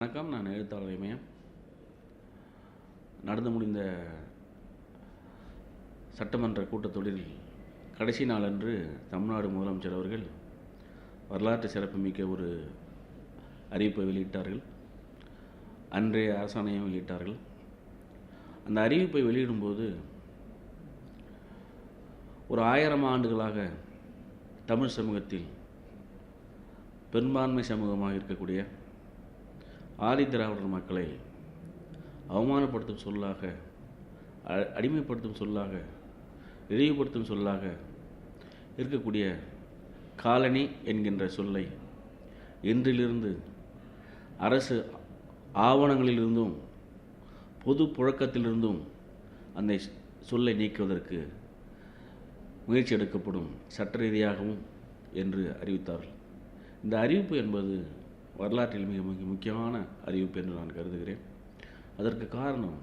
வணக்கம். நான் எழுத்தாளர் இமயம். நடந்து முடிந்த சட்டமன்ற கூட்டத்தொடரில் கடைசி நாளன்று தமிழ்நாடு முதலமைச்சர் அவர்கள் வரலாற்று சிறப்புமிக்க ஒரு அறிவிப்பை வெளியிட்டார்கள். அன்றைய அரசாணையும் வெளியிட்டார்கள். அந்த அறிவிப்பை வெளியிடும்போது ஒரு 1000 ஆண்டுகளாக தமிழ் சமூகத்தில் பெரும்பான்மை சமூகமாக இருக்கக்கூடிய ஆதிதிராவிடர் மக்களை அவமானப்படுத்தும் சொல்லாக, அடிமைப்படுத்தும் சொல்லாக, இழிவுபடுத்தும் சொல்லாக இருக்கக்கூடிய காலனி என்கின்ற சொல்லை இன்றிலிருந்து அரசு ஆவணங்களிலிருந்தும் பொது புழக்கத்திலிருந்தும் அந்த சொல்லை நீக்குவதற்கு முயற்சி எடுக்கப்படும் சட்ட ரீதியாகவும் என்று அறிவித்தார்கள். இந்த அறிவிப்பு என்பது வரலாற்றில் மிக முக்கியமான அறிவிப்பு என்று நான் கருதுகிறேன். அதற்கு காரணம்,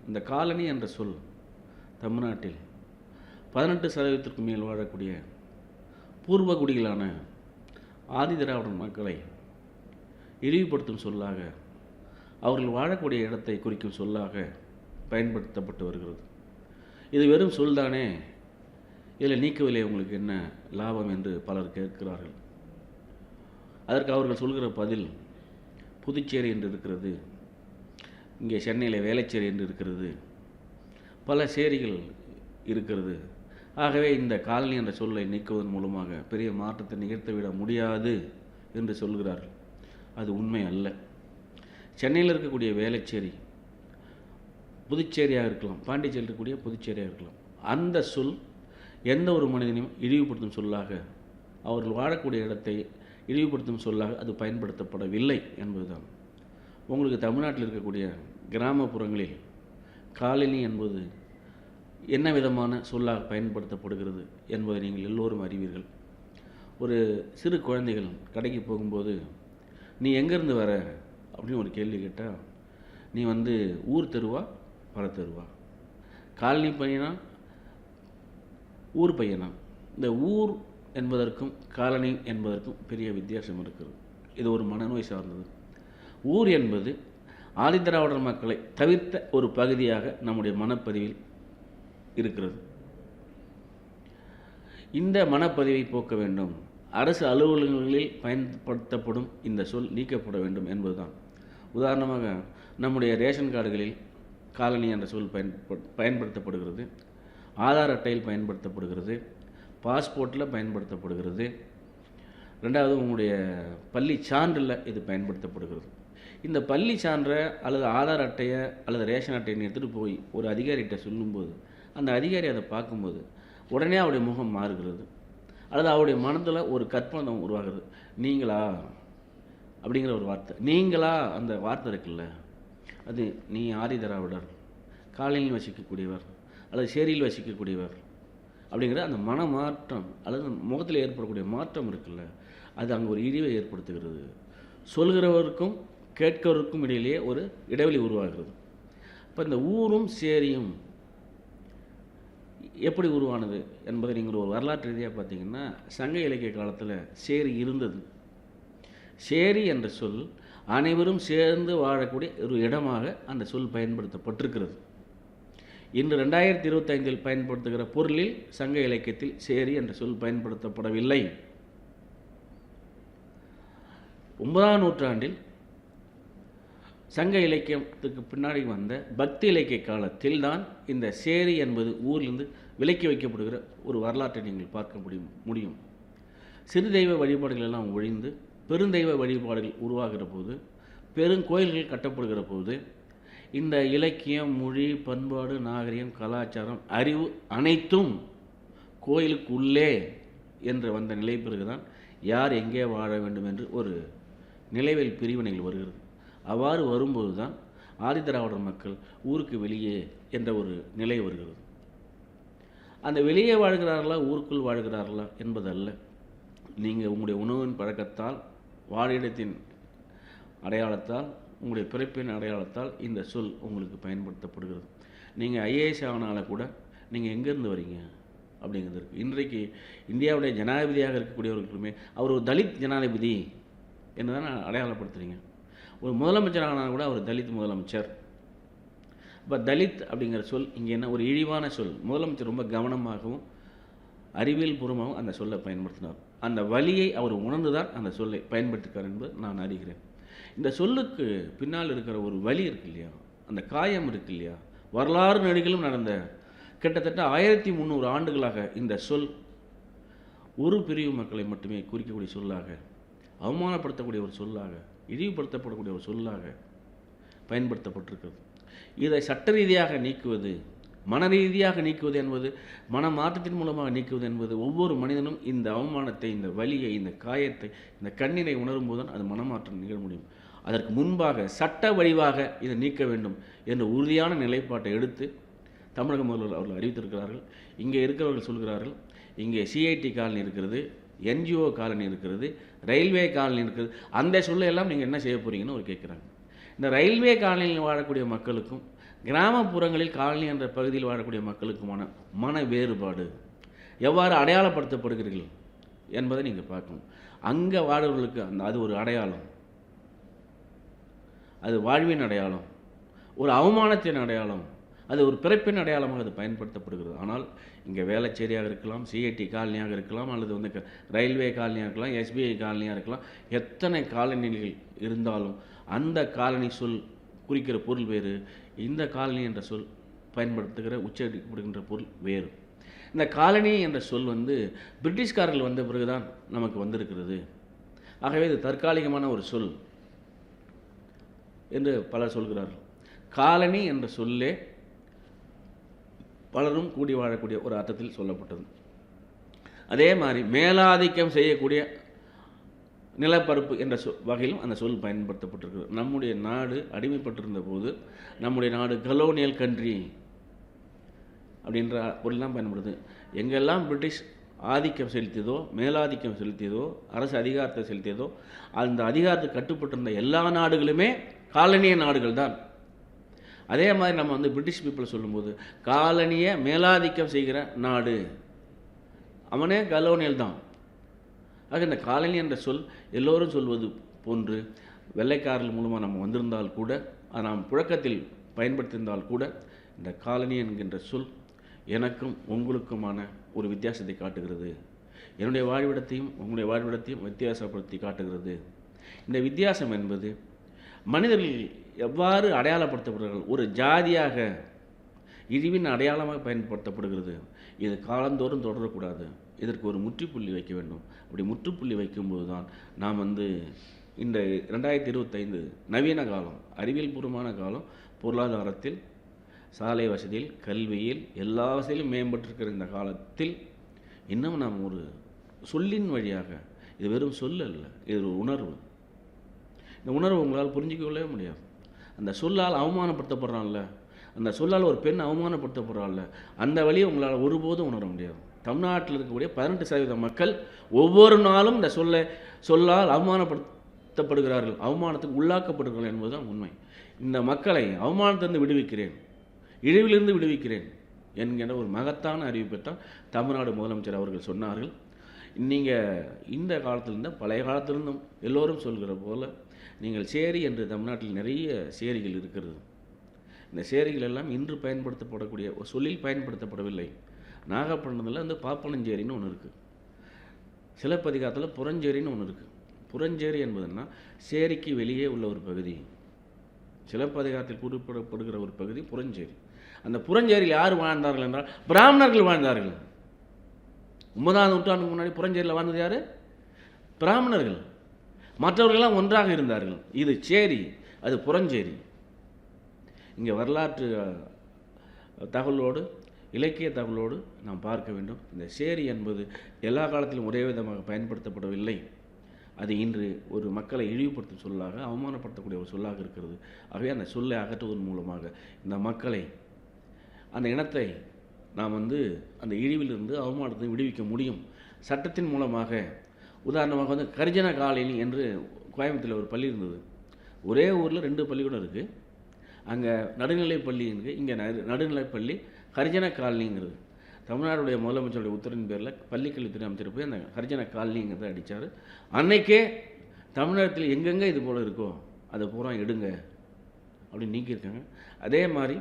இந்த காலனி என்ற சொல் தமிழ்நாட்டில் 18% மேல் வாழக்கூடிய பூர்வகுடிகளான ஆதிதிராவிடர் மக்களை இழிவுபடுத்தும் சொல்லாக, அவர்கள் வாழக்கூடிய இடத்தை குறிக்கும் சொல்லாக பயன்படுத்தப்பட்டு வருகிறது. இது வெறும் சொல்தானே, இதில் நீக்கவில்லை, உங்களுக்கு என்ன லாபம் என்று பலர் கேட்கிறார்கள். அதற்கு அவர்கள் சொல்கிற பதில், புதுச்சேரி என்று இருக்கிறது, இங்கே சென்னையில் வேளச்சேரி என்று இருக்கிறது, பல சேரிகள் இருக்கிறது. ஆகவே இந்த காலனி என்ற சொல்லை நீக்குவதன் மூலமாக பெரிய மாற்றத்தை நிகழ்த்திவிட முடியாது என்று சொல்கிறார்கள். அது உண்மை அல்ல. சென்னையில் இருக்கக்கூடிய வேளச்சேரி புதுச்சேரியாக இருக்கலாம், பாண்டிச்சேரியில் இருக்கக்கூடிய புதுச்சேரியாக இருக்கலாம். அந்த சொல் எந்த ஒரு மனிதனையும் இழிவுபடுத்தும் சொல்லாக, அவர்கள் வாழக்கூடிய இடத்தை இழிவுபடுத்தும் சொல்லாக அது பயன்படுத்தப்படவில்லை என்பதுதான். உங்களுக்கு தமிழ்நாட்டில் இருக்கக்கூடிய கிராமப்புறங்களில் காலனி என்பது என்ன விதமான சொல்லாக பயன்படுத்தப்படுகிறது என்பதை நீங்கள் எல்லோரும் அறிவீர்கள். ஒரு சிறு குழந்தைகள் கடைக்கு போகும்போது, நீ எங்கேருந்து வர அப்படின்னு ஒரு கேள்வி கேட்டால், நீ ஊர் தெருவா பல தெருவா, காலனி பையனா ஊர் பையனா? இந்த ஊர் என்பதற்கும் காலனி என்பதற்கும் பெரிய வித்தியாசம் இருக்கிறது. இது ஒரு மனநோய் சார்ந்தது. ஊர் என்பது ஆதிதிராவிடர் மக்களை தவிர்த்த ஒரு பகுதியாக நம்முடைய மனப்பதிவில் இருக்கிறது. இந்த மனப்பதிவை போக்க வேண்டும். அரசு அலுவலகங்களில் பயன்படுத்தப்படும் இந்த சொல் நீக்கப்பட வேண்டும் என்பதுதான். உதாரணமாக, நம்முடைய ரேஷன் கார்டுகளில் காலனி என்ற சொல் பயன்படுத்தப்படுகிறது, ஆதார் அட்டையில் பயன்படுத்தப்படுகிறது, பாஸ்போர்ட்டில் பயன்படுத்தப்படுகிறது. ரெண்டாவது, உங்களுடைய பள்ளி சான்றில் இது பயன்படுத்தப்படுகிறது. இந்த பள்ளி சான்றை அல்லது ஆதார் அட்டையை அல்லது ரேஷன் அட்டையை எடுத்துகிட்டு போய் ஒரு அதிகாரிகிட்ட சொல்லும்போது, அந்த அதிகாரி அதை பார்க்கும்போது உடனே அவருடைய முகம் மாறுகிறது, அல்லது அவருடைய மனதில் ஒரு கற்பனை உருவாகிறது. நீங்களா அப்படிங்கிற ஒரு வார்த்தை, நீங்களா அந்த வார்த்தை இருக்குல்ல, அது நீ ஆதிதிராவிடர், காலனியில் வசிக்கக்கூடியவர் அல்லது சேரியில் வசிக்கக்கூடியவர் அப்படிங்கிற அந்த மனமாற்றம் அல்லது முகத்தில் ஏற்படக்கூடிய மாற்றம் இருக்குல்ல, அது அங்கே ஒரு இழிவை ஏற்படுத்துகிறது. சொல்கிறவருக்கும் கேட்கிறவருக்கும் இடையிலேயே ஒரு இடைவெளி உருவாகிறது. இப்போ இந்த ஊரும் சேரியும் எப்படி உருவானது என்பதை நீங்கள் ஒரு வரலாற்று ரீதியாக பார்த்தீங்கன்னா, சங்க இலக்கிய காலத்தில் சேரி இருந்தது. சேரி என்ற சொல் அனைவரும் சேர்ந்து வாழக்கூடிய ஒரு இடமாக அந்த சொல் பயன்படுத்தப்பட்டிருக்கிறது. இன்று 2025 பயன்படுத்துகிற பொருளில் சங்க இலக்கியத்தில் சேரி என்ற சொல் பயன்படுத்தப்படவில்லை. 9ஆம் நூற்றாண்டில் சங்க இலக்கியத்துக்கு பின்னாடி வந்த பக்தி இலக்கிய காலத்தில் தான் இந்த சேரி என்பது ஊரிலிருந்து விலக்கி வைக்கப்படுகிற ஒரு வரலாற்றை நீங்கள் பார்க்க முடியும். சிறு தெய்வ வழிபாடுகள் எல்லாம் ஒழிந்து பெருந்தெய்வ வழிபாடுகள் உருவாகிற போது, பெருங்கோயில்கள் கட்டப்படுகிற போது, இந்த இலக்கியம், மொழி, பண்பாடு, நாகரிகம், கலாச்சாரம், அறிவு அனைத்தும் கோயிலுக்கு உள்ளே என்று வந்த நிலை பிறகுதான் யார் எங்கே வாழ வேண்டும் என்று ஒரு நிலைவில் பிரிவினைகள் வருகிறது. அவ்வாறு வரும்போது தான் ஆதிதிராவிடர் மக்கள் ஊருக்கு வெளியே என்ற ஒரு நிலை வருகிறது. அந்த வெளியே வாழ்கிறார்களா ஊருக்குள் வாழ்கிறார்களா என்பதல்ல. நீங்கள் உங்களுடைய உணவின் பழக்கத்தால், வாழிடத்தின் அடையாளத்தால், உங்களுடைய பிறப்பின் அடையாளத்தால் இந்த சொல் உங்களுக்கு பயன்படுத்தப்படுகிறது. நீங்கள் ஐஏஎஸ் ஆனால கூட நீங்கள் எங்கேருந்து வரீங்க அப்படிங்கிறது இருக்குது. இன்றைக்கு இந்தியாவுடைய ஜனாதிபதியாக இருக்கக்கூடியவர்களுக்குமே அவர் ஒரு தலித் ஜனாதிபதி என்று தான் அடையாளப்படுத்துகிறீங்க. ஒரு முதலமைச்சர் ஆனால் கூட அவர் தலித் முதலமைச்சர். இப்போ தலித் அப்படிங்கிற சொல் இங்கே என்ன ஒரு இழிவான சொல். முதலமைச்சர் ரொம்ப கவனமாகவும் அறிவியல் பூர்வமாகவும் அந்த சொல்லை பயன்படுத்தினார். அந்த வலியை அவர் உணர்ந்து தான் அந்த சொல்லை பயன்படுத்திக்கார் என்பது நான் அறிகிறேன். இந்த சொல்லுக்கு பின்னால் இருக்கிற ஒரு வலி இருக்கு இல்லையா, அந்த காயம் இருக்கு இல்லையா, வரலாறு நெடுகிலும் நடந்த கிட்டத்தட்ட 1300 ஆண்டுகளாக இந்த சொல் ஒரு பிரிவு மக்களை மட்டுமே குறிக்கக்கூடிய சொல்லாக, அவமானப்படுத்தக்கூடிய ஒரு சொல்லாக, இழிவுபடுத்தப்படக்கூடிய ஒரு சொல்லாக பயன்படுத்தப்பட்டிருக்கிறது. இதை சட்ட ரீதியாக நீக்குவது, மன ரீதியாக நீக்குவது என்பது, மன மாற்றத்தின் மூலமாக நீக்குவது என்பது, ஒவ்வொரு மனிதனும் இந்த அவமானத்தை, இந்த வலியை, இந்த காயத்தை, இந்த கண்ணீரை உணரும் போது தான் அது மனமாற்றம் நிகழ முடியும். அதற்கு முன்பாக சட்ட வடிவாக இதை நீக்க வேண்டும் என்ற உறுதியான நிலைப்பாட்டை எடுத்து தமிழக முதல்வர் அவர்கள் அறிவித்திருக்கிறார்கள். இங்கே இருக்கிறவர்கள் சொல்கிறார்கள், இங்கே சிஐடி காலனி இருக்கிறது, என்ஜிஓ காலனி இருக்கிறது, ரயில்வே காலனி இருக்கிறது, அந்த சொல்லையெல்லாம் நீங்கள் என்ன செய்ய போகிறீங்கன்னு அவர் கேட்குறாங்க. இந்த ரயில்வே காலனியில் வாழக்கூடிய மக்களுக்கும் கிராமப்புறங்களில் காலனி என்ற பகுதியில் வாழக்கூடிய மக்களுக்குமான மன வேறுபாடு எவ்வாறு அடையாளப்படுத்தப்படுகிறீர்கள் என்பதை நீங்கள் பார்க்கணும். அங்கே வாழவர்களுக்கு அது ஒரு அடையாளம், அது வாழ்வின் அடையாளம், ஒரு அவமானத்தின் அடையாளம், அது ஒரு பிறப்பின் அடையாளமாக அது பயன்படுத்தப்படுகிறது. ஆனால் இங்கே வேளச்சேரியாக இருக்கலாம், சிஐடி காலனியாக இருக்கலாம், அல்லது ரயில்வே காலனியாக இருக்கலாம், எஸ்பிஐ காலனியாக இருக்கலாம், எத்தனை காலனிகள் இருந்தாலும் அந்த காலனி சொல் குறிக்கிற பொருள் வேறு, இந்த காலனி என்ற சொல் பயன்படுத்துகிற உச்சரிக்கப்படுகின்ற பொருள் வேறு. இந்த காலனி என்ற சொல் பிரிட்டிஷ்காரர்கள் வந்த பிறகுதான் நமக்கு வந்திருக்கிறது. ஆகவே இது தற்காலிகமான ஒரு சொல் என்று பலர் சொல்கிறார்கள். காலனி என்ற சொல்லே பலரும் கூடி வாழக்கூடிய ஒரு அர்த்தத்தில் சொல்லப்பட்டது. அதே மாதிரி மேலாதிக்கம் செய்யக்கூடிய நிலப்பரப்பு என்ற வகையிலும் அந்த சொல் பயன்படுத்தப்பட்டிருக்கிறது. நம்முடைய நாடு அடிமைப்பட்டிருந்த போது நம்முடைய நாடு கலோனியல் கண்ட்ரி அப்படின்ற பொருள்லாம் பயன்படுது. எங்கெல்லாம் பிரிட்டிஷ் ஆதிக்கம் செலுத்தியதோ, மேலாதிக்கம் செலுத்தியதோ, அரசு அதிகாரத்தை செலுத்தியதோ, அந்த அதிகாரத்துக்கு கட்டுப்பட்டிருந்த எல்லா நாடுகளுமே காலனிய நாடுகள் தான். அதே மாதிரி நம்ம பிரிட்டிஷ் பீப்புள் சொல்லும்போது காலனியை மேலாதிக்கம் செய்கிற நாடு, அவனே கலோனியல் தான். ஆக இந்த காலனி என்ற சொல் எல்லோரும் சொல்வது போன்று வெள்ளைக்காரர்கள் மூலமாக நம்ம வந்திருந்தால் கூட, அதை நாம் புழக்கத்தில் பயன்படுத்தியிருந்தால் கூட, இந்த காலனி என்கின்ற சொல் எனக்கும் உங்களுக்குமான ஒரு வித்தியாசத்தை காட்டுகிறது. என்னுடைய வாழ்விடத்தையும் உங்களுடைய வாழ்விடத்தையும் வித்தியாசப்படுத்தி காட்டுகிறது. இந்த வித்தியாசம் என்பது மனிதர்கள் எவ்வாறு அடையாளப்படுத்தப்படுகிறார்கள், ஒரு ஜாதியாக இழிவின் அடையாளமாக பயன்படுத்தப்படுகிறது. இது காலந்தோறும் தொடரக்கூடாது. இதற்கு ஒரு முற்றுப்புள்ளி வைக்க வேண்டும். அப்படி முற்றுப்புள்ளி வைக்கும்போது தான் நாம் இந்த 2025 நவீன காலம், அறிவியல் பூர்வமான காலம், பொருளாதாரத்தில், சாலை வசதியில், கல்வியில், எல்லா வசதியிலும் மேம்பட்டிருக்கிற இந்த காலத்தில் இன்னும் நாம் ஒரு சொல்லின் வழியாக, இது வெறும் சொல் அல்ல, இது ஒரு உணர்வு. இந்த உணர்வு உங்களால் புரிஞ்சிக்கவே முடியாது. அந்த சொல்லால் அவமானப்படுத்தப்படுறான்ல, அந்த சொல்லால் ஒரு பெண் அவமானப்படுத்தப்படுறான்ல, அந்த வழியை உங்களால் ஒருபோதும் உணர முடியாது. தமிழ்நாட்டில் இருக்கக்கூடிய 18% மக்கள் ஒவ்வொரு நாளும் இந்த சொல்லால் அவமானப்படுத்தப்படுகிறார்கள், அவமானத்துக்கு உள்ளாக்கப்படுகிறார்கள் என்பதுதான் உண்மை. இந்த மக்களை அவமானத்திலிருந்து விடுவிக்கிறேன், இழிவிலிருந்து விடுவிக்கிறேன் என்கிற ஒரு மகத்தான அறிவிப்பைத்தான் தமிழ்நாடு முதலமைச்சர் அவர்கள் சொன்னார்கள். நீங்கள் இந்த காலத்திலிருந்து பழைய காலத்திலிருந்தும் எல்லோரும் சொல்கிற போல் நீங்கள் சேரி என்று தமிழ்நாட்டில் நிறைய சேரிகள் இருக்கிறது. இந்த சேரிகள் எல்லாம் இன்று பயன்படுத்தப்படக்கூடிய ஒரு சொல்லில் பயன்படுத்தப்படவில்லை. நாகப்பட்டினத்தில் பாப்பனஞ்சேரின்னு ஒன்று இருக்குது, சிலப்பதிகாரத்தில் புறஞ்சேரின்னு ஒன்று இருக்குது. புறஞ்சேரி என்பதுன்னா சேரிக்கு வெளியே உள்ள ஒரு பகுதி, சிலப்பதிகாரத்தில் குறிப்பிடப்படுகிற ஒரு பகுதி புறஞ்சேரி. அந்த புறஞ்சேரியில் யார் வாழ்ந்தார்கள் என்றால் பிராமணர்கள் வாழ்ந்தார்கள். 9ஆம் நூற்றாண்டுக்கு முன்னாடி புறஞ்சேரியில் வாழ்ந்தது யார்? பிராமணர்கள். மற்றவர்களெல்லாம் ஒன்றாக இருந்தார்கள். இது சேரி, அது புறஞ்சேரி. இங்கே வரலாற்று தகவலோடு, இலக்கிய தகவலோடு நாம் பார்க்க வேண்டும். இந்த சேரி என்பது எல்லா காலத்திலும் ஒரே விதமாக பயன்படுத்தப்படவில்லை. அது இன்று ஒரு மக்களை இழிவுபடுத்தும் சொல்லாக, அவமானப்படுத்தக்கூடிய ஒரு சொல்லாக இருக்கிறது. ஆகவே அந்த சொல்லை அகற்றுவதன் மூலமாக இந்த மக்களை, அந்த இனத்தை நாம் அந்த இழிவிலிருந்து, அவமானத்தை விடுவிக்க முடியும். சட்டத்தின் மூலமாக, உதாரணமாக கரிஜன காலனி என்று கோயம்புத்தூரில் ஒரு பள்ளி இருந்தது. ஒரே ஊரில் 2 பள்ளிக்கூடம் இருக்குது. அங்கே நடுநிலைப்பள்ளி இருக்குது, இங்கே நடுநிலைப்பள்ளி, ஹரிஜன காலனிங்கிறது. தமிழ்நாடுடைய முதலமைச்சருடைய உத்தரவின் பேரில் பள்ளிக்கல்வித்துறை அமைச்சர் போய் அந்த ஹரிஜன காலனிங்கிறத அடித்தார். அன்னைக்கே தமிழகத்தில் எங்கெங்கே இது போல் இருக்கோ அதை பூரா எடுங்க அப்படின்னு நீக்கியிருக்காங்க. அதே மாதிரி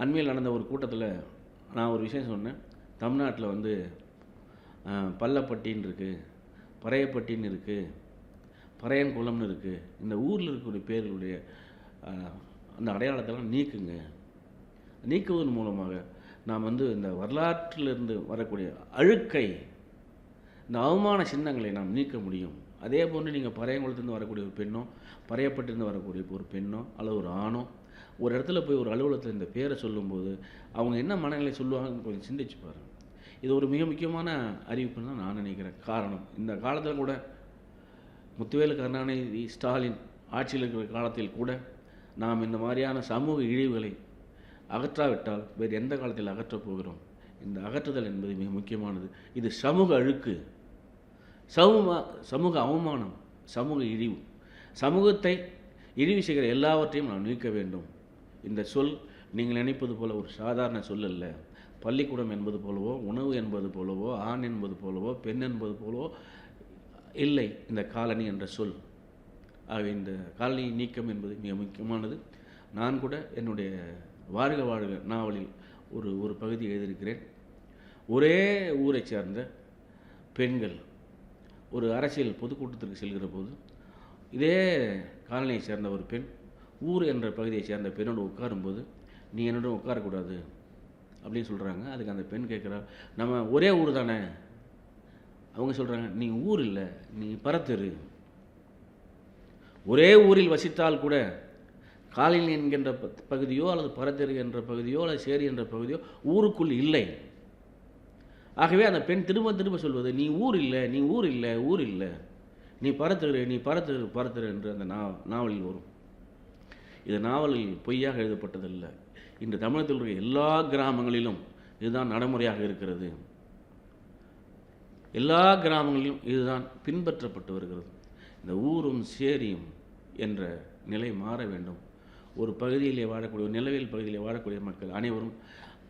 அண்மையில் நடந்த ஒரு கூட்டத்தில் நான் ஒரு விஷயம் சொன்னேன். தமிழ்நாட்டில் வந்து பள்ளப்பட்டின்னு இருக்குது, பறையப்பட்டின்னு இருக்குது, பறையன்குளம்னு இருக்குது. இந்த ஊரில் இருக்கக்கூடிய பேர்களுடைய அந்த அடையாளத்தெல்லாம் நீக்குங்க. நீக்குவதன் மூலமாக நாம் வந்து இந்த வரலாற்றிலிருந்து வரக்கூடிய அழுக்கை, இந்த அவமான சின்னங்களை நாம் நீக்க முடியும். அதே போன்று நீங்கள் பறையங்குளத்துலேருந்து வரக்கூடிய ஒரு பெண்ணோ, பறையப்பட்டிருந்து வரக்கூடிய ஒரு பெண்ணோ அல்லது ஒரு ஆணோ ஒரு இடத்துல போய் ஒரு அலுவலகத்தில் இந்த பேரை சொல்லும்போது அவங்க என்ன மனநிலை சொல்லுவாங்கன்னு கொஞ்சம் சிந்திச்சு பாருங்கள். இது ஒரு மிக முக்கியமான அறிவிப்புன்னு தான் நான் நினைக்கிறேன். காரணம், இந்த காலத்தில் கூட முத்துவேலு கருணாநிதி ஸ்டாலின் ஆட்சியில் இருக்கிற காலத்தில் கூட நாம் இந்த மாதிரியான சமூக இழிவுகளை அகற்றாவிட்டால் வேறு எந்த காலத்தில் அகற்றப் போகிறோம்? இந்த அகற்றுதல் என்பது மிக முக்கியமானது. இது சமூக அழுக்கு, சமூக அவமானம், சமூக இழிவு. சமூகத்தை இழிவு செய்கிற எல்லாவற்றையும் நாம் நீக்க வேண்டும். இந்த சொல் நீங்கள் நினைப்பது போல ஒரு சாதாரண சொல் அல்ல. பள்ளிக்கூடம் என்பது போலவோ, உணவு என்பது போலவோ, ஆண் என்பது போலவோ, பெண் என்பது போலவோ இல்லை இந்த காலனி என்ற சொல். ஆக இந்த காலனி நீக்கம் என்பது மிக முக்கியமானது. நான் கூட என்னுடைய வாழ்க வாழ்க நாவலில் ஒரு பகுதி எழுதியிருக்கிறேன். ஒரே ஊரை சேர்ந்த பெண்கள் ஒரு அரசியல் பொதுக்கூட்டத்திற்கு செல்கிற போது இதே காலனியை சேர்ந்த ஒரு பெண் ஊர் என்ற பகுதியை சேர்ந்த பெண்ணோடு உட்காரும்போது, நீ என்னோட உட்காரக்கூடாது அப்படின்னு சொல்கிறாங்க. அதுக்கு அந்த பெண் கேட்குறா, நம்ம ஒரே ஊர் தானே. அவங்க சொல்கிறாங்க, நீ ஊர் இல்லை, நீ பரத்தெரு. ஒரே ஊரில் வசித்தால் கூட காலனி என்கின்ற பகுதியோ அல்லது பரத்தெரு என்ற பகுதியோ அல்லது சேரி என்ற பகுதியோ ஊருக்குள் இல்லை. ஆகவே அந்த பெண் திரும்ப திரும்ப சொல்வது, நீ ஊர் இல்லை, நீ ஊர் இல்லை, ஊர் இல்லை, நீ பரத்தெரு, நீ பரத்தெரு, பரத்தெரு என்று அந்த நாவலில் வரும். இது நாவலில் பொய்யாக எழுதப்பட்டதல்ல. இன்று தமிழகத்தில் இருக்கிற எல்லா கிராமங்களிலும் இதுதான் நடைமுறையாக இருக்கிறது. எல்லா கிராமங்களிலும் இதுதான் பின்பற்றப்பட்டு வருகிறது. இந்த ஊரும் சேரியும் என்ற நிலை மாற வேண்டும். ஒரு பகுதியிலே வாழக்கூடிய, ஒரு நிலவியல் பகுதியிலே வாழக்கூடிய மக்கள் அனைவரும்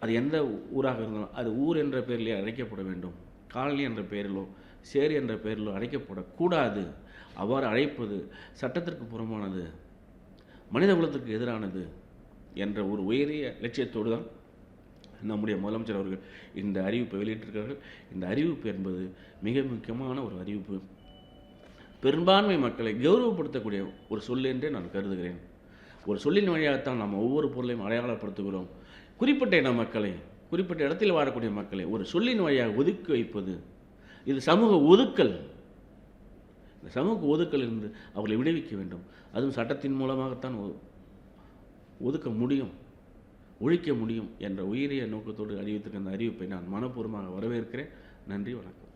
அது எந்த ஊராக இருந்தாலும் அது ஊர் என்ற பெயரிலே அழைக்கப்பட வேண்டும். காலனி என்ற பெயரிலோ சேரி என்ற பெயரிலோ அழைக்கப்படக்கூடாது. அவ்வாறு அழைப்பது சட்டத்திற்கு புறம்பானது, மனித குலத்திற்கு எதிரானது என்ற ஒரு உயரிய லட்சியத்தோடு தான் நம்முடைய முதலமைச்சர் அவர்கள் இந்த அறிவிப்பை வெளியிட்டிருக்கிறார்கள். இந்த அறிவிப்பு என்பது மிக முக்கியமான ஒரு அறிவிப்பு. பெரும்பான்மை மக்களை கௌரவப்படுத்தக்கூடிய ஒரு சொல் என்றே நான் கருதுகிறேன். ஒரு சொல்லின் வழியாகத்தான் நாம் ஒவ்வொரு பொருளையும் அடையாளப்படுத்துகிறோம். குறிப்பிட்ட இன மக்களை, குறிப்பிட்ட இடத்தில் வாழக்கூடிய மக்களை ஒரு சொல்லின் வழியாக ஒதுக்கி வைப்பது, இது சமூக ஒதுக்கல். இந்த சமூக ஒதுக்கல் இருந்து அவர்களை விடுவிக்க வேண்டும். அதுவும் சட்டத்தின் மூலமாகத்தான் ஒதுக்க முடியும், ஒழிக்க முடியும் என்ற உயரிய நோக்கத்தோடு அறிவித்திருக்கிற அந்த அறிவிப்பை நான் மனப்பூர்வமாக வரவேற்கிறேன். நன்றி, வணக்கம்.